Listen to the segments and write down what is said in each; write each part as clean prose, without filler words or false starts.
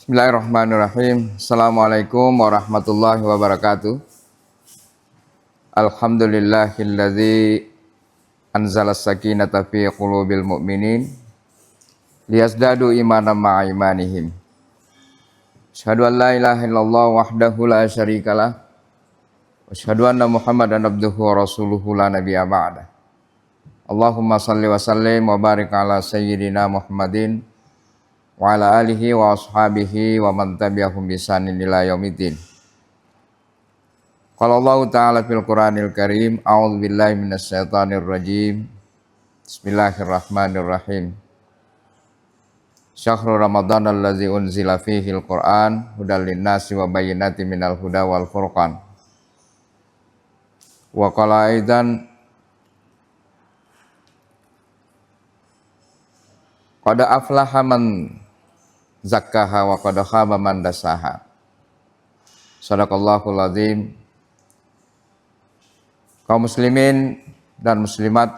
Bismillahirrahmanirrahim. Assalamualaikum warahmatullahi wabarakatuh. Alhamdulillahilladzi anzala sakinata fi qulubil mu'minin liyazdadu imanan ma'a imanihim. Asyhadu an la ilaha illallah wahdahu la syarikalah wa asyhadu anna Muhammadan abduhu wa rasuluhu la nabiyya ba'da. Allahumma salli wa sallim wa barik ala sayyidina Muhammadin wa ala alihi wa ashabihi wa man tabi'ahum bi ihsanin ila yaumiddin. Qala Allah Ta'ala fil Qur'anil Karim, a'udzu billahi minasy syaithanir rajim. Bismillahirrahmanirrahim. Syahrul Ramadan allazi unzila fihi al-Qur'an hudal linnasi wa bayyinatin minal huda wal furqan. Wa qala aidan qad aflaha man zakkaha wa qad khaba man dasaha. Shadaqallahul azim. Kaum muslimin dan muslimat,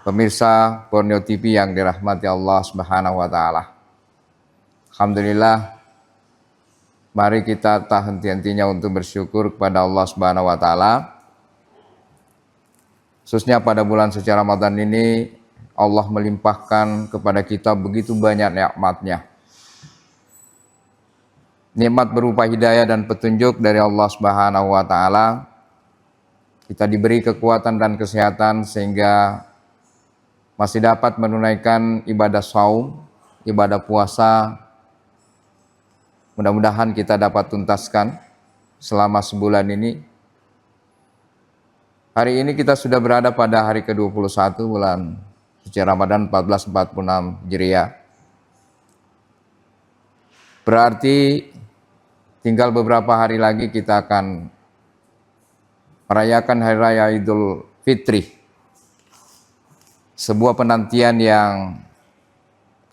pemirsa Borneo TV yang dirahmati Allah Subhanahu wa taala. Alhamdulillah, mari kita tak henti-hentinya untuk bersyukur kepada Allah Subhanahu wa taala. Khususnya pada bulan suci Ramadan ini Allah melimpahkan kepada kita begitu banyak nikmat-Nya. Nikmat berupa hidayah dan petunjuk dari Allah Subhanahu wa taala. Kita diberi kekuatan dan kesehatan sehingga masih dapat menunaikan ibadah shaum, ibadah puasa. Mudah-mudahan kita dapat tuntaskan selama sebulan ini. Hari ini kita sudah berada pada hari ke-21 bulan suci Ramadan 1446 Hijriah. Berarti tinggal beberapa hari lagi kita akan merayakan Hari Raya Idul Fitri. Sebuah penantian yang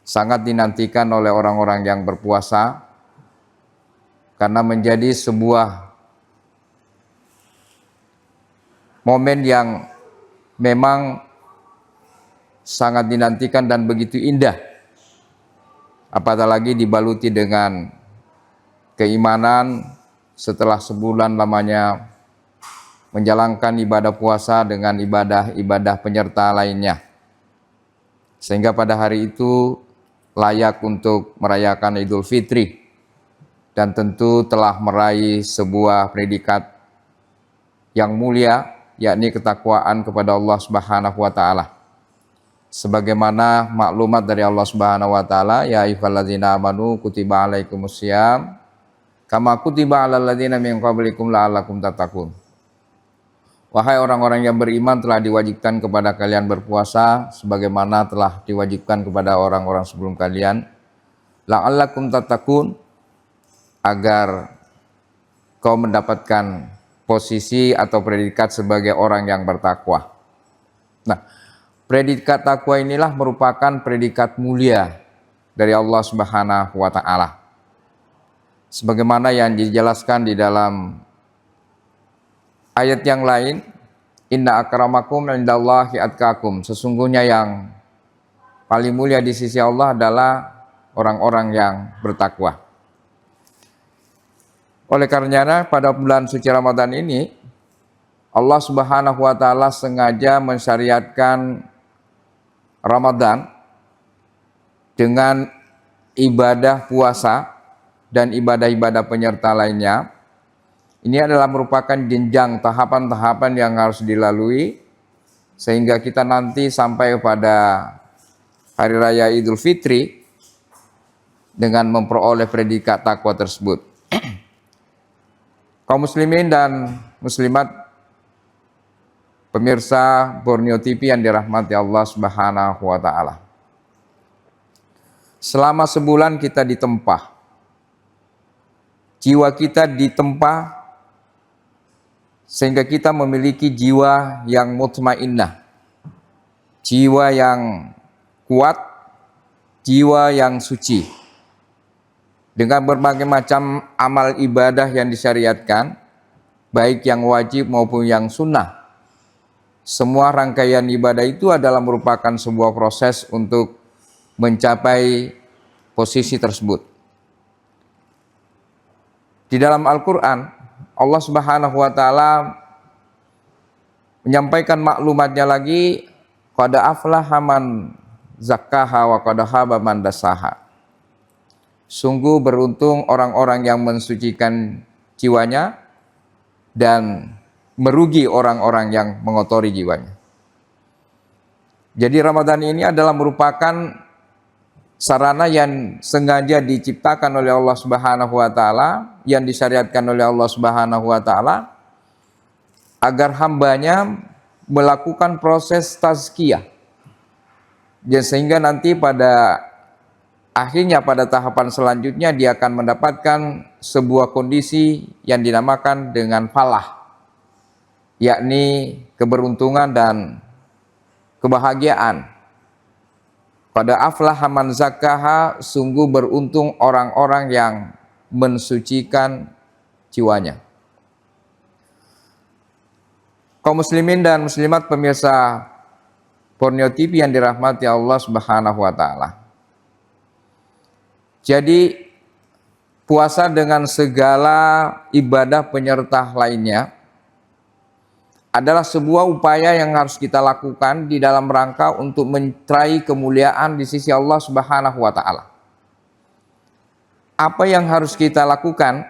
sangat dinantikan oleh orang-orang yang berpuasa karena menjadi sebuah momen yang memang sangat dinantikan dan begitu indah, apalagi dibaluti dengan keimanan setelah sebulan lamanya menjalankan ibadah puasa dengan ibadah-ibadah penyerta lainnya, sehingga pada hari itu layak untuk merayakan Idul Fitri dan tentu telah meraih sebuah predikat yang mulia, yakni ketakwaan kepada Allah Subhanahu wa taala. Sebagaimana maklumat dari Allah Subhanahu wa taala, ya ayyuhalladzina amanu kutiba alaikumusiyam kama kutiba alal ladzina min qablikum la'allakum tattaqun. Wahai orang-orang yang beriman, telah diwajibkan kepada kalian berpuasa sebagaimana telah diwajibkan kepada orang-orang sebelum kalian, la'allakum tattaqun, agar kau mendapatkan posisi atau predikat sebagai orang yang bertakwa. Nah, predikat takwa inilah merupakan predikat mulia dari Allah Subhanahu wa taala. Sebagaimana yang dijelaskan di dalam ayat yang lain, inna akramakum indallahi atqakum. Sesungguhnya yang paling mulia di sisi Allah adalah orang-orang yang bertakwa. Oleh karenanya pada bulan suci Ramadan ini Allah Subhanahu wa taala sengaja mensyariatkan Ramadan dengan ibadah puasa dan ibadah-ibadah penyerta lainnya. Ini adalah merupakan jenjang tahapan-tahapan yang harus dilalui sehingga kita nanti sampai pada Hari Raya Idul Fitri dengan memperoleh predikat takwa tersebut. Kaum muslimin dan muslimat, pemirsa Borneo TV yang dirahmati Allah Subhanahu wa taala. Selama sebulan kita ditempa. Jiwa kita ditempa sehingga kita memiliki jiwa yang mutmainnah. Jiwa yang kuat, jiwa yang suci. Dengan berbagai macam amal ibadah yang disyariatkan, baik yang wajib maupun yang sunnah. Semua rangkaian ibadah itu adalah merupakan sebuah proses untuk mencapai posisi tersebut. Di dalam Al-Quran, Allah Subhanahu wa Ta'ala menyampaikan maklumatnya lagi, qad aflaha man zakkaha wa qad khaba man dassaha. Sungguh beruntung orang-orang yang mensucikan jiwanya dan merugi orang-orang yang mengotori jiwanya. Jadi Ramadan ini adalah merupakan sarana yang sengaja diciptakan oleh Allah Subhanahu wa Ta'ala, yang disyariatkan oleh Allah Subhanahu wa Ta'ala agar hambanya melakukan proses tazkiyah, dan sehingga nanti pada akhirnya, pada tahapan selanjutnya, dia akan mendapatkan sebuah kondisi yang dinamakan dengan falah, yakni keberuntungan dan kebahagiaan. Pada aflaha man zakkaha, sungguh beruntung orang-orang yang mensucikan jiwanya. Kaum muslimin dan muslimat pemirsa Borneo TV yang dirahmati Allah Subhanahu wa Ta'ala. Jadi puasa dengan segala ibadah penyerta lainnya adalah sebuah upaya yang harus kita lakukan di dalam rangka untuk meraih kemuliaan di sisi Allah Subhanahu wa Ta'ala. Apa yang harus kita lakukan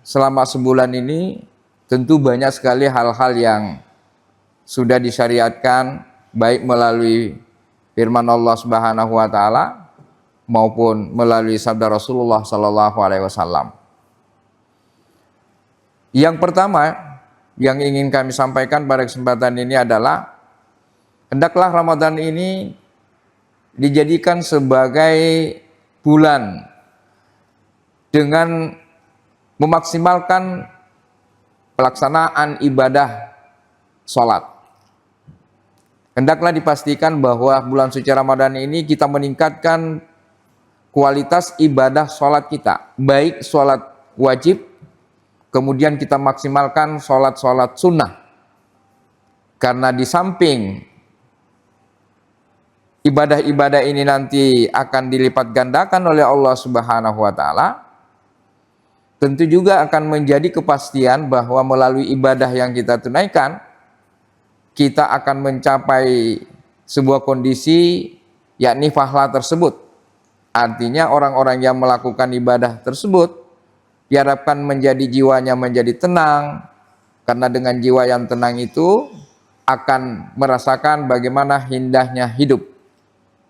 selama sebulan ini? Tentu banyak sekali hal-hal yang sudah disyariatkan, baik melalui firman Allah Subhanahu wa Ta'ala maupun melalui sabda Rasulullah Sallallahu Alaihi Wasallam. Yang pertama yang ingin kami sampaikan pada kesempatan ini adalah, hendaklah Ramadan ini dijadikan sebagai bulan dengan memaksimalkan pelaksanaan ibadah sholat. Hendaklah dipastikan bahwa bulan suci Ramadan ini kita meningkatkan kualitas ibadah sholat kita, baik sholat wajib, kemudian kita maksimalkan sholat-sholat sunnah. Karena di samping ibadah-ibadah ini nanti akan dilipat gandakan oleh Allah Subhanahu wa Ta'ala, tentu juga akan menjadi kepastian bahwa melalui ibadah yang kita tunaikan, kita akan mencapai sebuah kondisi, yakni pahala tersebut. Artinya orang-orang yang melakukan ibadah tersebut diharapkan menjadi jiwanya menjadi tenang, karena dengan jiwa yang tenang itu akan merasakan bagaimana indahnya hidup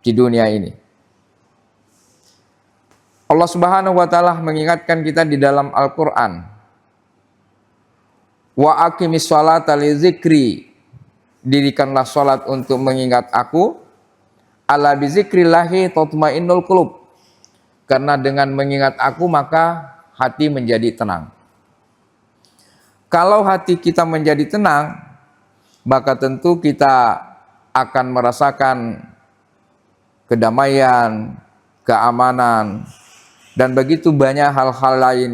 di dunia ini. Allah Subhanahu wa Ta'ala mengingatkan kita di dalam Al-Quran, wa aqimis sholata li zikri, dirikanlah sholat untuk mengingat aku, ala bizikrillahi tatmainnul qulub, karena dengan mengingat aku maka hati menjadi tenang. Kalau hati kita menjadi tenang, maka tentu kita akan merasakan kedamaian, keamanan, dan begitu banyak hal-hal lain,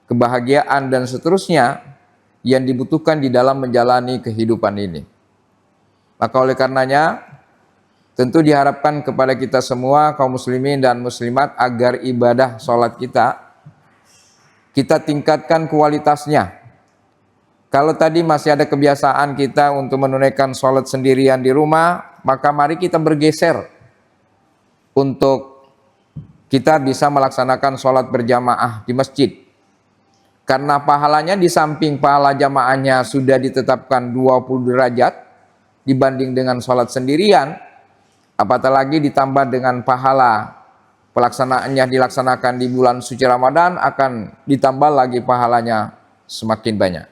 kebahagiaan dan seterusnya yang dibutuhkan di dalam menjalani kehidupan ini. Maka oleh karenanya, tentu diharapkan kepada kita semua kaum muslimin dan muslimat agar ibadah sholat kita tingkatkan kualitasnya. Kalau tadi masih ada kebiasaan kita untuk menunaikan sholat sendirian di rumah, maka mari kita bergeser untuk kita bisa melaksanakan sholat berjamaah di masjid. Karena pahalanya di samping pahala jamaahnya sudah ditetapkan 20 derajat dibanding dengan sholat sendirian, apatah lagi ditambah dengan pahala pelaksanaannya dilaksanakan di bulan suci Ramadan, akan ditambah lagi pahalanya semakin banyak.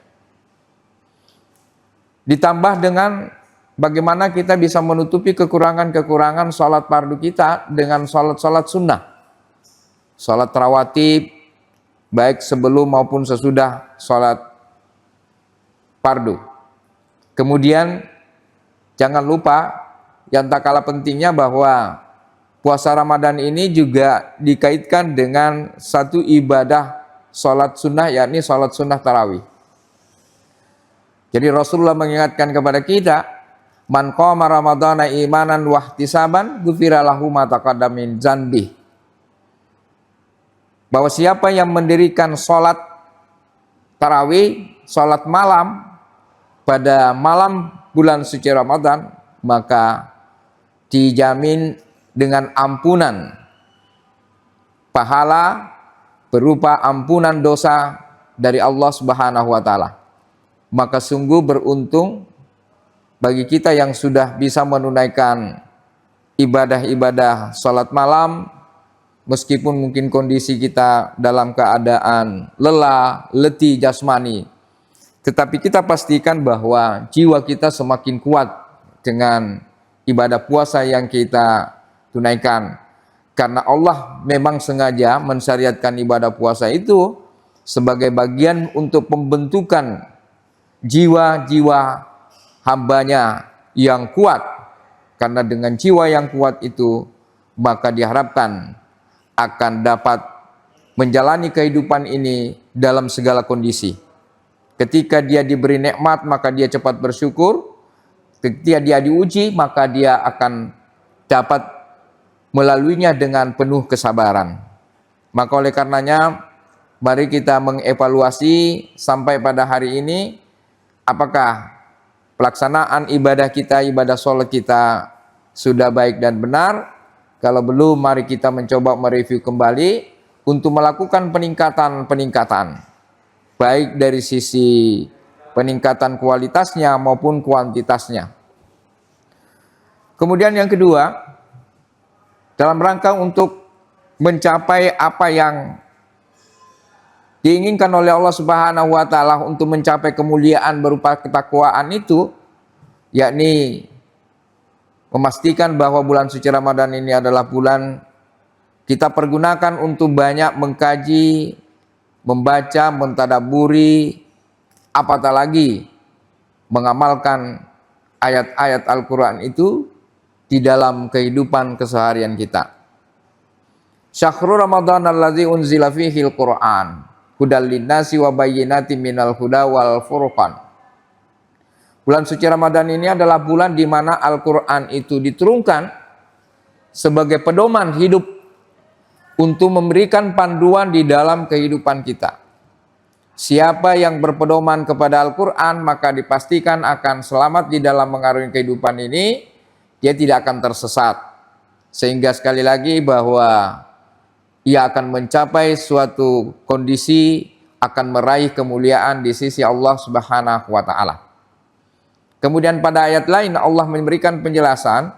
Ditambah dengan bagaimana kita bisa menutupi kekurangan-kekurangan sholat fardu kita dengan sholat-sholat sunnah. Sholat rawatib, baik sebelum maupun sesudah sholat fardu. Kemudian jangan lupa yang tak kalah pentingnya bahwa puasa Ramadan ini juga dikaitkan dengan satu ibadah sholat sunnah, yakni sholat sunnah tarawih. Jadi Rasulullah mengingatkan kepada kita, man qama ramadhana imanan wahtisaban ghufira lahu ma taqaddama min dzanbi. Bahwa siapa yang mendirikan sholat tarawih, sholat malam pada malam bulan suci Ramadan, maka dijamin dengan ampunan pahala berupa ampunan dosa dari Allah Subhanahu wa taala. Maka sungguh beruntung bagi kita yang sudah bisa menunaikan ibadah-ibadah sholat malam, meskipun mungkin kondisi kita dalam keadaan lelah, letih jasmani, tetapi kita pastikan bahwa jiwa kita semakin kuat dengan ibadah puasa yang kita tunaikan. Karena Allah memang sengaja mensyariatkan ibadah puasa itu sebagai bagian untuk pembentukan jiwa-jiwa hambanya yang kuat. Karena dengan jiwa yang kuat itu, maka diharapkan akan dapat menjalani kehidupan ini dalam segala kondisi. Ketika dia diberi nikmat, maka dia cepat bersyukur. Ketika dia diuji, maka dia akan dapat melaluinya dengan penuh kesabaran. Maka oleh karenanya, mari kita mengevaluasi sampai pada hari ini, apakah pelaksanaan ibadah kita, ibadah sholat kita sudah baik dan benar. Kalau belum, mari kita mencoba mereview kembali untuk melakukan peningkatan-peningkatan, baik dari sisi peningkatan kualitasnya maupun kuantitasnya. Kemudian yang kedua, dalam rangka untuk mencapai apa yang diinginkan oleh Allah Subhanahu wa taala untuk mencapai kemuliaan berupa ketakwaan itu, yakni memastikan bahwa bulan suci Ramadan ini adalah bulan kita pergunakan untuk banyak mengkaji, membaca, mentadaburi, apatah lagi mengamalkan ayat-ayat Al-Quran itu di dalam kehidupan keseharian kita. Syahrul Ramadan alladzi unzila fihi al-Qur'an hudal linnasi wa bayyinatin minal huda wal furqan. Bulan suci Ramadan ini adalah bulan di mana Al-Quran itu diturunkan sebagai pedoman hidup untuk memberikan panduan di dalam kehidupan kita. Siapa yang berpedoman kepada Al-Quran, maka dipastikan akan selamat di dalam mengarungi kehidupan ini, dia tidak akan tersesat. Sehingga sekali lagi bahwa ia akan mencapai suatu kondisi, akan meraih kemuliaan di sisi Allah Subhanahu wa taala. Kemudian pada ayat lain Allah memberikan penjelasan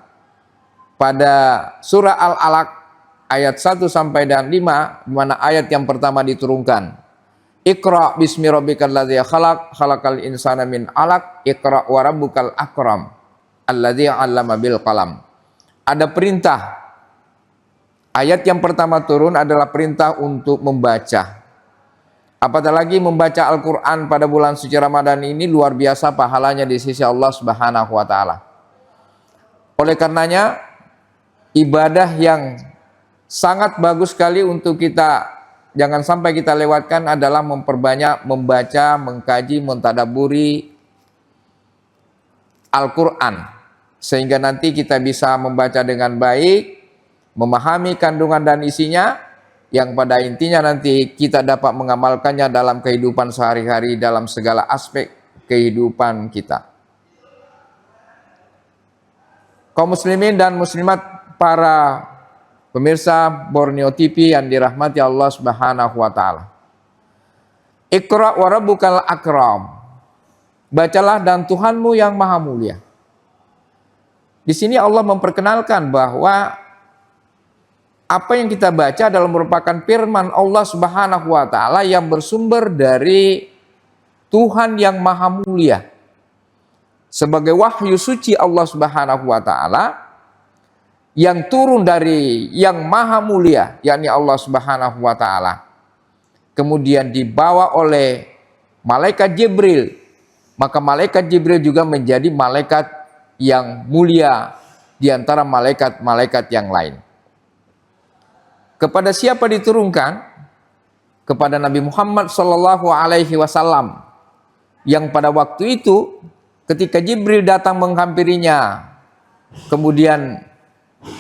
pada surah Al-Alaq ayat 1 sampai dan 5, di mana ayat yang pertama diturunkan. Iqra bismi rabbikal ladzi khalaq, khalaqal insana min 'alaq, iqra wa rabbukal akram, alladzi 'allama bil qalam. Ada perintah. Ayat yang pertama turun adalah perintah untuk membaca. Apatah lagi membaca Al-Quran pada bulan suci Ramadan ini luar biasa pahalanya di sisi Allah Subhanahu wa taala. Oleh karenanya, ibadah yang sangat bagus sekali untuk kita jangan sampai kita lewatkan adalah memperbanyak membaca, mengkaji, mentadaburi Al-Quran, sehingga nanti kita bisa membaca dengan baik, memahami kandungan dan isinya, yang pada intinya nanti kita dapat mengamalkannya dalam kehidupan sehari-hari dalam segala aspek kehidupan kita. Kaum muslimin dan muslimat, para pemirsa Borneo TV yang dirahmati Allah Subhanahu wa taala. Iqra wa rabbukal akram. Bacalah dan Tuhanmu yang maha mulia. Di sini Allah memperkenalkan bahwa apa yang kita baca adalah merupakan firman Allah Subhanahu wa taala yang bersumber dari Tuhan yang maha mulia. Sebagai wahyu suci Allah Subhanahu wa taala yang turun dari yang maha mulia, yakni Allah Subhanahu wa taala. Kemudian dibawa oleh malaikat Jibril. Maka malaikat Jibril juga menjadi malaikat yang mulia di antara malaikat-malaikat yang lain. Kepada siapa diturunkan? Kepada Nabi Muhammad Sallallahu Alaihi Wasallam, yang pada waktu itu ketika Jibril datang menghampirinya, kemudian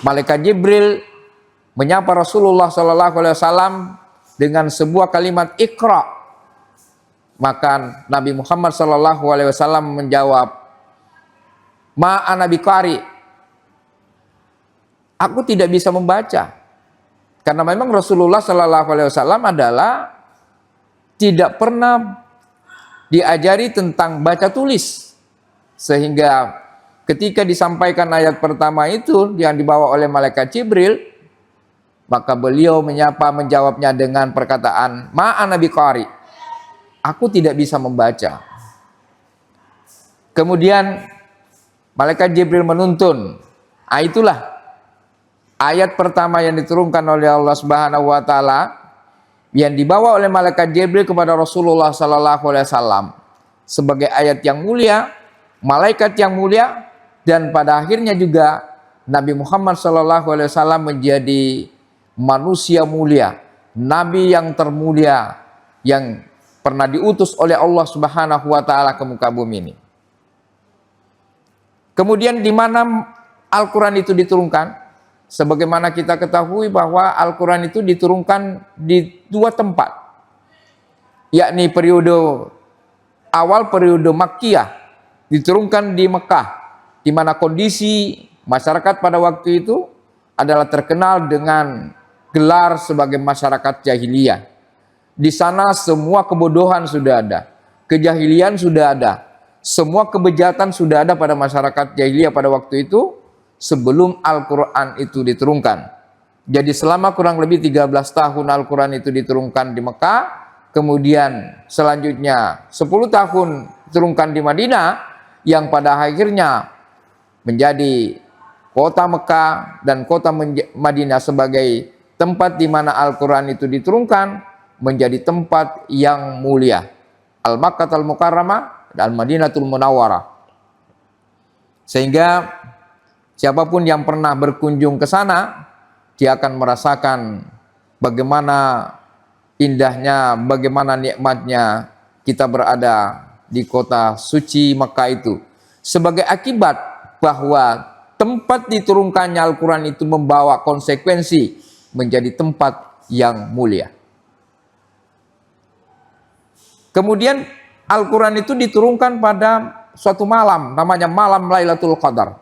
malaikat Jibril menyapa Rasulullah Sallallahu Alaihi Wasallam dengan sebuah kalimat Iqra. Maka Nabi Muhammad SAW menjawab, "Ma ana biqari." Aku tidak bisa membaca. Karena memang Rasulullah SAW adalah tidak pernah diajari tentang baca tulis. Sehingga ketika disampaikan ayat pertama itu yang dibawa oleh malaikat Jibril, maka beliau menjawabnya dengan perkataan, "Ma ana biqari." Aku tidak bisa membaca. Kemudian malaikat Jibril menuntun. Itulah ayat pertama yang diturunkan oleh Allah Subhanahu wa taala yang dibawa oleh malaikat Jibril kepada Rasulullah sallallahu alaihi wasallam sebagai ayat yang mulia, malaikat yang mulia, dan pada akhirnya juga Nabi Muhammad sallallahu alaihi wasallam menjadi manusia mulia, nabi yang termulia yang pernah diutus oleh Allah Subhanahu wa taala ke muka bumi ini. Kemudian di mana Al-Qur'an itu diturunkan? Sebagaimana kita ketahui bahwa Al-Quran itu diturunkan di dua tempat, yakni periode awal, periode Makkiyah, diturunkan di Mekah, di mana kondisi masyarakat pada waktu itu adalah terkenal dengan gelar sebagai masyarakat jahiliyah. Di sana semua kebodohan sudah ada, kejahilian sudah ada, semua kebejatan sudah ada pada masyarakat jahiliyah pada waktu itu, sebelum Al-Quran itu diturunkan. Jadi selama kurang lebih 13 tahun Al-Quran itu diturunkan di Mekah, kemudian selanjutnya 10 tahun diturunkan di Madinah, yang pada akhirnya menjadi kota Mekah dan kota Madinah sebagai tempat di mana Al-Quran itu diturunkan, menjadi tempat yang mulia. Al-Makkah Al-Mukarramah dan Al-Madinatul Munawwarah. Sehingga siapapun yang pernah berkunjung ke sana, dia akan merasakan bagaimana indahnya, bagaimana nikmatnya kita berada di kota suci Mekah itu. Sebagai akibat bahwa tempat diturunkannya Al-Quran itu membawa konsekuensi menjadi tempat yang mulia. Kemudian Al-Quran itu diturunkan pada suatu malam, namanya malam Lailatul Qadar.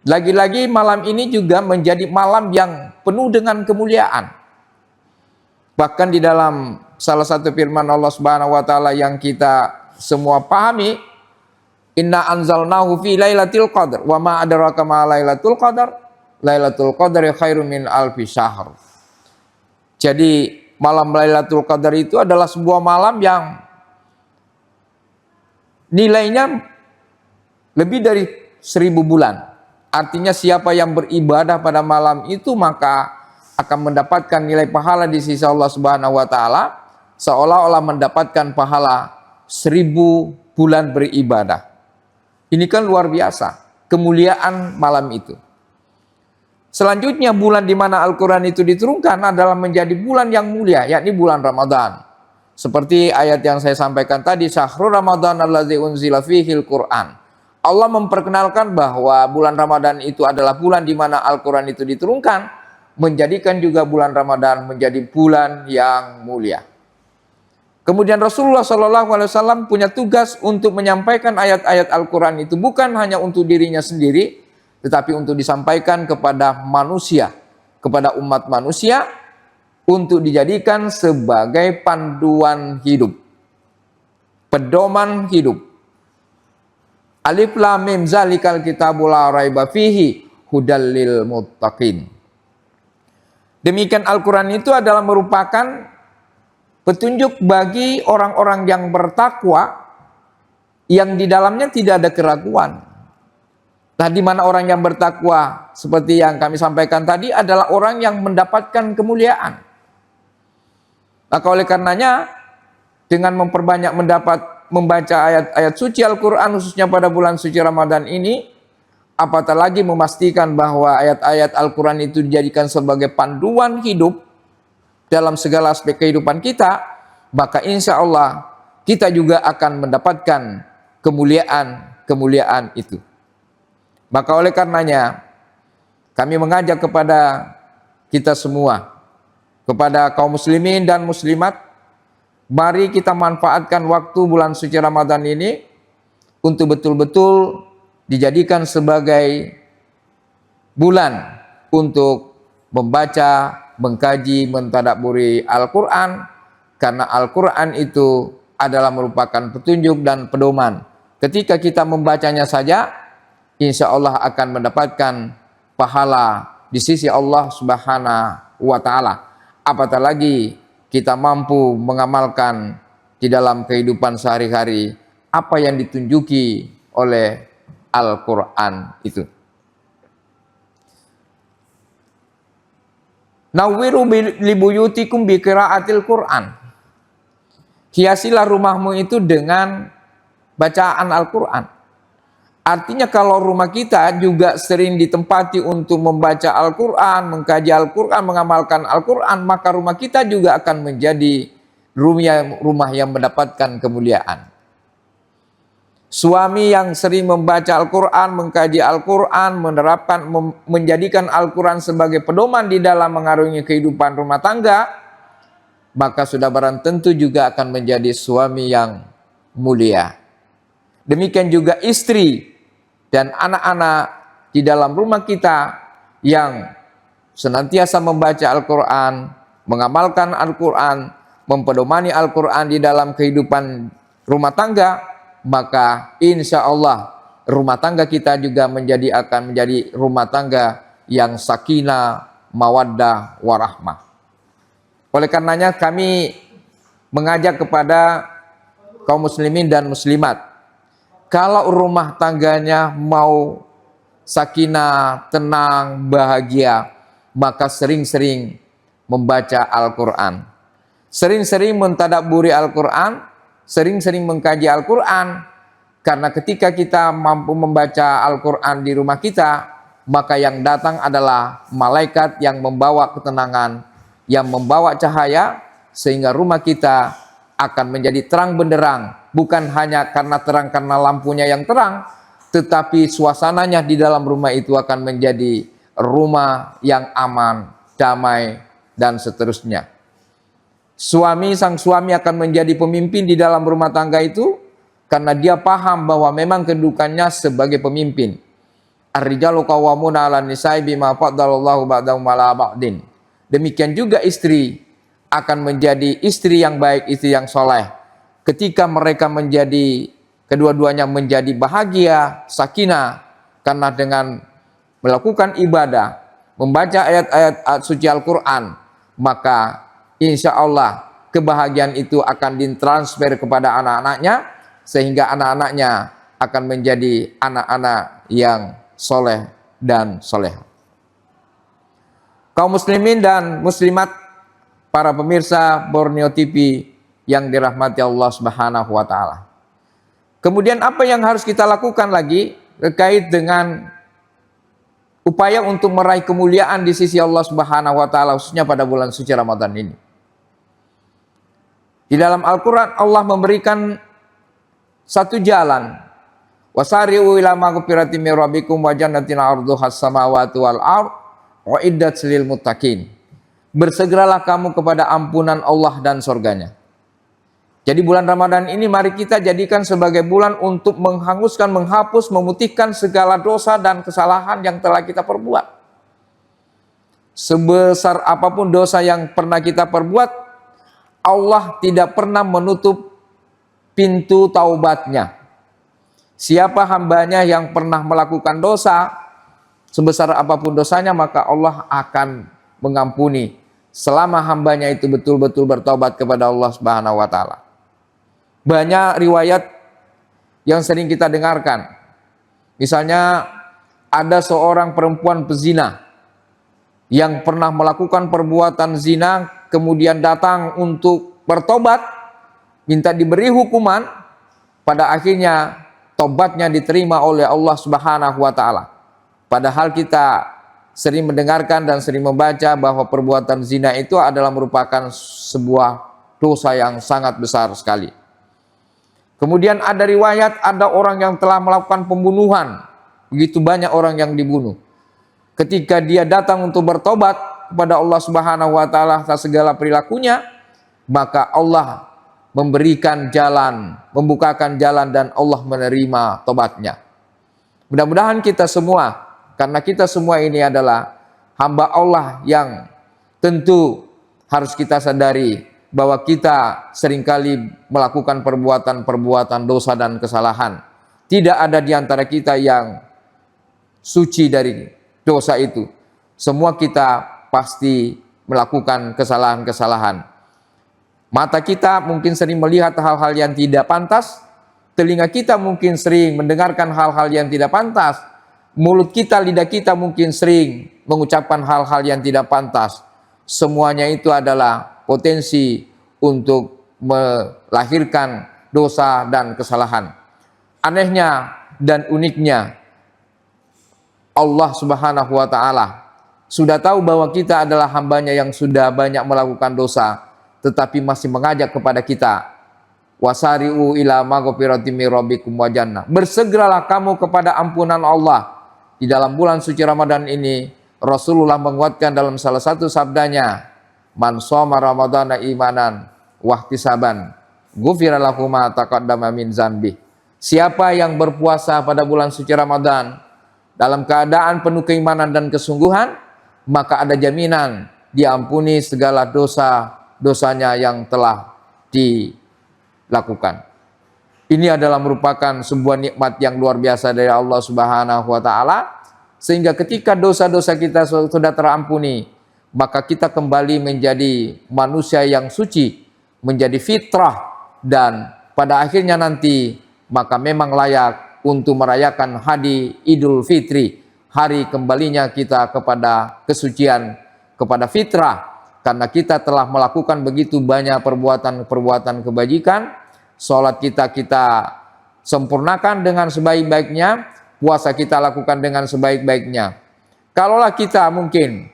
Lagi-lagi malam ini juga menjadi malam yang penuh dengan kemuliaan. Bahkan di dalam salah satu firman Allah Subhanahu wa taala yang kita semua pahami, "Inna anzalnahu fi lailatul qadar wa ma adraka ma lailatul qadar, lailatul qadari khairum min alfi syahr." Jadi malam Lailatul Qadar itu adalah sebuah malam yang nilainya lebih dari 1000 bulan. Artinya siapa yang beribadah pada malam itu maka akan mendapatkan nilai pahala di sisi Allah Subhanahu wa taala seolah-olah mendapatkan pahala 1000 bulan beribadah. Ini kan luar biasa kemuliaan malam itu. Selanjutnya bulan di mana Al-Quran itu diturunkan adalah menjadi bulan yang mulia, yakni bulan Ramadan. Seperti ayat yang saya sampaikan tadi, syahrul Ramadan allazi unzila fihil Qur'an. Allah memperkenalkan bahwa bulan Ramadan itu adalah bulan di mana Al-Quran itu diturunkan, menjadikan juga bulan Ramadan menjadi bulan yang mulia. Kemudian Rasulullah SAW punya tugas untuk menyampaikan ayat-ayat Al-Quran itu bukan hanya untuk dirinya sendiri, tetapi untuk disampaikan kepada manusia, kepada umat manusia, untuk dijadikan sebagai panduan hidup, pedoman hidup. Alif lam mim zalikal kitabul la raiba fihi hudal lil muttaqin. Demikian Al-Quran itu adalah merupakan petunjuk bagi orang-orang yang bertakwa, yang di dalamnya tidak ada keraguan. Nah, di mana orang yang bertakwa seperti yang kami sampaikan tadi adalah orang yang mendapatkan kemuliaan. Maka oleh karenanya dengan memperbanyak membaca ayat-ayat suci Al-Quran khususnya pada bulan suci Ramadan ini, apatah lagi memastikan bahwa ayat-ayat Al-Quran itu dijadikan sebagai panduan hidup dalam segala aspek kehidupan kita, maka insya Allah kita juga akan mendapatkan kemuliaan itu. Maka oleh karenanya kami mengajak kepada kita semua, kepada kaum muslimin dan muslimat, Mari kita manfaatkan waktu bulan suci Ramadan ini untuk betul-betul dijadikan sebagai bulan untuk membaca, mengkaji, mentadabburi Al-Quran, karena Al-Quran itu adalah merupakan petunjuk dan pedoman. Ketika kita membacanya saja, insya Allah akan mendapatkan pahala di sisi Allah Subhanahu wa Ta'ala. Apatah lagi kita mampu mengamalkan di dalam kehidupan sehari-hari apa yang ditunjuki oleh Al-Quran itu. Nawwiru libuyutikum biqiraatil Quran. Hiasilah rumahmu itu dengan bacaan Al-Quran. Artinya kalau rumah kita juga sering ditempati untuk membaca Al-Quran, mengkaji Al-Quran, mengamalkan Al-Quran, maka rumah kita juga akan menjadi rumah yang mendapatkan kemuliaan. Suami yang sering membaca Al-Quran, mengkaji Al-Quran, menjadikan Al-Quran sebagai pedoman di dalam mengarungi kehidupan rumah tangga, maka sudah barang tentu juga akan menjadi suami yang mulia. Demikian juga istri dan anak-anak di dalam rumah kita yang senantiasa membaca Al-Quran, mengamalkan Al-Quran, mempedomani Al-Quran di dalam kehidupan rumah tangga, maka insya Allah rumah tangga kita juga akan menjadi rumah tangga yang sakinah, mawaddah, warahmah. Oleh karenanya kami mengajak kepada kaum muslimin dan muslimat, kalau rumah tangganya mau sakinah, tenang, bahagia, maka sering-sering membaca Al-Quran, sering-sering mentadabburi Al-Quran, sering-sering mengkaji Al-Quran. Karena ketika kita mampu membaca Al-Quran di rumah kita, maka yang datang adalah malaikat yang membawa ketenangan, yang membawa cahaya, sehingga rumah kita akan menjadi terang benderang. Bukan hanya karena terang karena lampunya yang terang, tetapi suasananya di dalam rumah itu akan menjadi rumah yang aman, damai, dan seterusnya. Sang suami akan menjadi pemimpin di dalam rumah tangga itu karena dia paham bahwa memang kedudukannya sebagai pemimpin. Ar-rijalu qawwamuna 'alan nisa'i bima faddalallahu ba'dahum 'ala ba'din. Demikian juga istri akan menjadi istri yang baik, istri yang soleh. Ketika mereka kedua-duanya menjadi bahagia, sakinah, karena dengan melakukan ibadah, membaca ayat-ayat suci Al-Quran, maka insya Allah kebahagiaan itu akan ditransfer kepada anak-anaknya, sehingga anak-anaknya akan menjadi anak-anak yang soleh dan soleh. Kaum muslimin dan muslimat, para pemirsa Borneo TV yang dirahmati Allah Subhanahu wa Ta'ala. Kemudian apa yang harus kita lakukan lagi terkait dengan upaya untuk meraih kemuliaan di sisi Allah Subhanahu wa Ta'ala, khususnya pada bulan suci Ramadan ini. Di dalam Al-Quran Allah memberikan satu jalan. Wasari'u ila maghfiratin min rabbikum wa jannatin 'arduhas samawati wal ardh uiddat lil muttaqin. Bersegeralah kamu kepada ampunan Allah dan surganya. Jadi bulan Ramadan ini mari kita jadikan sebagai bulan untuk menghanguskan, menghapus, memutihkan segala dosa dan kesalahan yang telah kita perbuat. Sebesar apapun dosa yang pernah kita perbuat, Allah tidak pernah menutup pintu taubatnya. Siapa hambanya yang pernah melakukan dosa, sebesar apapun dosanya, maka Allah akan mengampuni selama hambanya itu betul-betul bertobat kepada Allah Subhanahu wa Ta'ala. Banyak riwayat yang sering kita dengarkan. Misalnya ada seorang perempuan pezina yang pernah melakukan perbuatan zina, kemudian datang untuk bertobat, minta diberi hukuman, pada akhirnya tobatnya diterima oleh Allah Subhanahu wa Ta'ala. Padahal kita sering mendengarkan dan sering membaca bahwa perbuatan zina itu adalah merupakan sebuah dosa yang sangat besar sekali. Kemudian ada riwayat ada orang yang telah melakukan pembunuhan, begitu banyak orang yang dibunuh. Ketika dia datang untuk bertobat kepada Allah Subhanahu wa Ta'ala atas segala perilakunya, maka Allah memberikan jalan, membukakan jalan, dan Allah menerima tobatnya. Mudah-mudahan kita semua, karena kita semua ini adalah hamba Allah yang tentu harus kita sadari bahwa kita seringkali melakukan perbuatan-perbuatan dosa dan kesalahan. Tidak ada di antara kita yang suci dari dosa itu. Semua kita pasti melakukan kesalahan-kesalahan. Mata kita mungkin sering melihat hal-hal yang tidak pantas, telinga kita mungkin sering mendengarkan hal-hal yang tidak pantas, mulut kita, lidah kita mungkin sering mengucapkan hal-hal yang tidak pantas. Semuanya itu adalah potensi untuk melahirkan dosa dan kesalahan. Anehnya dan uniknya, Allah Subhanahu wa Ta'ala sudah tahu bahwa kita adalah hambanya yang sudah banyak melakukan dosa, tetapi masih mengajak kepada kita, wasari'u ila maghfiratin min rabbikum wa jannah. Bersegeralah kamu kepada ampunan Allah. Di dalam bulan suci Ramadan ini, Rasulullah menguatkan dalam salah satu sabdanya, man shoma ramadhana imanan wahtisaban ghufira lahu ma taqaddama min dzanbi. Siapa yang berpuasa pada bulan suci Ramadan dalam keadaan penuh keimanan dan kesungguhan, maka ada jaminan diampuni segala dosa-dosanya yang telah dilakukan. Ini adalah merupakan sebuah nikmat yang luar biasa dari Allah Subhanahu wa Ta'ala, sehingga ketika dosa-dosa kita sudah terampuni, maka kita kembali menjadi manusia yang suci, menjadi fitrah, dan pada akhirnya nanti maka memang layak untuk merayakan hari Idul Fitri, hari kembalinya kita kepada kesucian, kepada fitrah, karena kita telah melakukan begitu banyak perbuatan-perbuatan kebajikan. Sholat kita sempurnakan dengan sebaik-baiknya, puasa kita lakukan dengan sebaik-baiknya. Kalaulah kita mungkin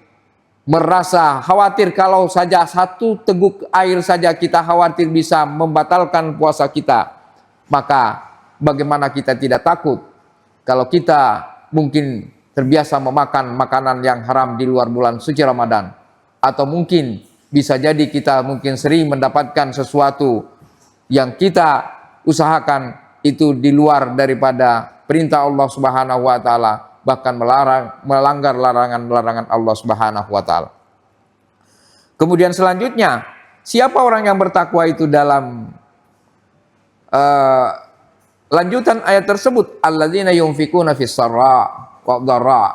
merasa khawatir kalau saja satu teguk air saja kita khawatir bisa membatalkan puasa kita, maka bagaimana kita tidak takut kalau kita mungkin terbiasa memakan makanan yang haram di luar bulan suci Ramadan, atau mungkin bisa jadi kita mungkin sering mendapatkan sesuatu yang kita usahakan itu di luar daripada perintah Allah Subhanahu wa Ta'ala, bahkan melanggar larangan-larangan Allah Subhanahu wa Ta'ala. Kemudian selanjutnya, siapa orang yang bertakwa itu dalam lanjutan ayat tersebut, alladzina yunfikuna fis sarra wa dharra,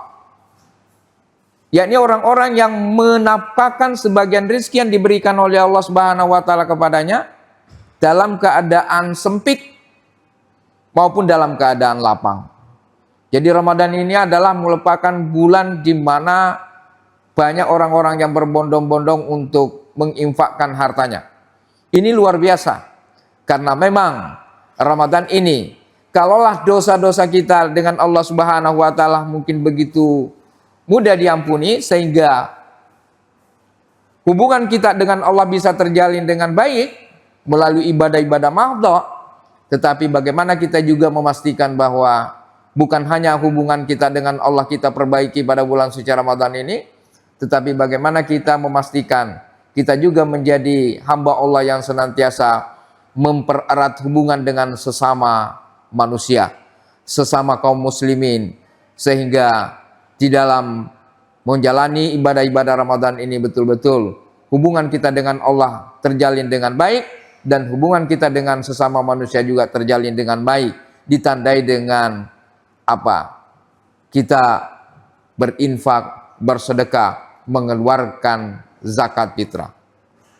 yakni orang-orang yang menafkahkan sebagian rezeki yang diberikan oleh Allah Subhanahu wa Ta'ala kepadanya dalam keadaan sempit maupun dalam keadaan lapang. Jadi Ramadan ini adalah merupakan bulan di mana banyak orang-orang yang berbondong-bondong untuk menginfakkan hartanya. Ini luar biasa, karena memang Ramadan ini, kalaulah dosa-dosa kita dengan Allah Subhanahu wa Ta'ala mungkin begitu mudah diampuni, sehingga hubungan kita dengan Allah bisa terjalin dengan baik melalui ibadah-ibadah mahdhah. Tetapi bagaimana kita juga memastikan bahwa bukan hanya hubungan kita dengan Allah kita perbaiki pada bulan suci Ramadan ini, tetapi bagaimana kita memastikan kita juga menjadi hamba Allah yang senantiasa mempererat hubungan dengan sesama manusia, sesama kaum muslimin, sehingga di dalam menjalani ibadah-ibadah Ramadan ini betul-betul hubungan kita dengan Allah terjalin dengan baik, dan hubungan kita dengan sesama manusia juga terjalin dengan baik, ditandai dengan apa? Kita berinfak, bersedekah, mengeluarkan zakat fitrah,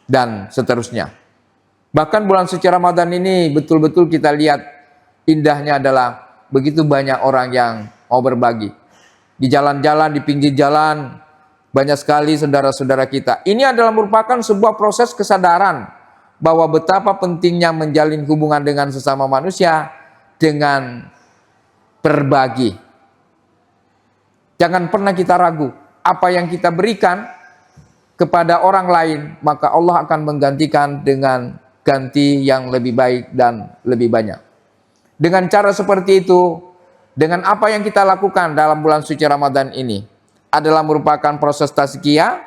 dan seterusnya. Bahkan bulan suci Ramadan ini betul-betul kita lihat indahnya adalah begitu banyak orang yang mau berbagi. Di jalan-jalan, di pinggir jalan, banyak sekali saudara-saudara kita. Ini adalah merupakan sebuah proses kesadaran bahwa betapa pentingnya menjalin hubungan dengan sesama manusia dengan berbagi. Jangan pernah kita ragu, apa yang kita berikan kepada orang lain, maka Allah akan menggantikan dengan ganti yang lebih baik dan lebih banyak. Dengan cara seperti itu, dengan apa yang kita lakukan dalam bulan suci Ramadan ini, adalah merupakan proses tazkiyah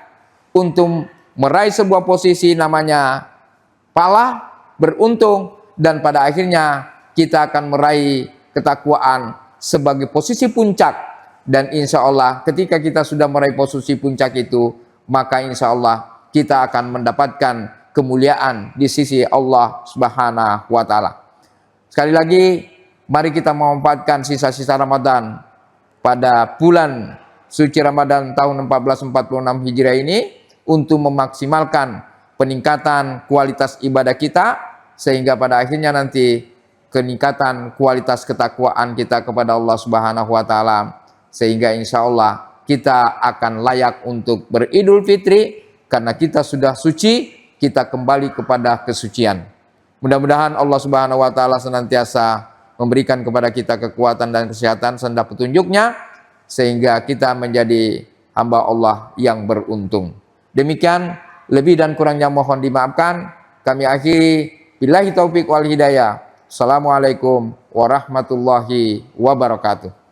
untuk meraih sebuah posisi namanya pahala beruntung, dan pada akhirnya kita akan meraih ketakwaan sebagai posisi puncak. Dan insya Allah ketika kita sudah meraih posisi puncak itu, maka insya Allah kita akan mendapatkan kemuliaan di sisi Allah Subhanahu wa Ta'ala. Sekali lagi, mari kita memanfaatkan sisa-sisa Ramadan pada bulan suci Ramadan tahun 1446 Hijriah ini untuk memaksimalkan peningkatan kualitas ibadah kita, sehingga pada akhirnya nanti peningkatan kualitas ketakwaan kita kepada Allah Subhanahu wa Ta'ala, sehingga insya Allah kita akan layak untuk beridul fitri karena kita sudah suci, kita kembali kepada kesucian. Mudah-mudahan Allah Subhanahu wa Ta'ala senantiasa memberikan kepada kita kekuatan dan kesehatan serta petunjuknya, sehingga kita menjadi hamba Allah yang beruntung. Demikian, lebih dan kurangnya mohon dimaafkan. Kami akhiri, billahi taufik wal hidayah. Assalamualaikum warahmatullahi wabarakatuh.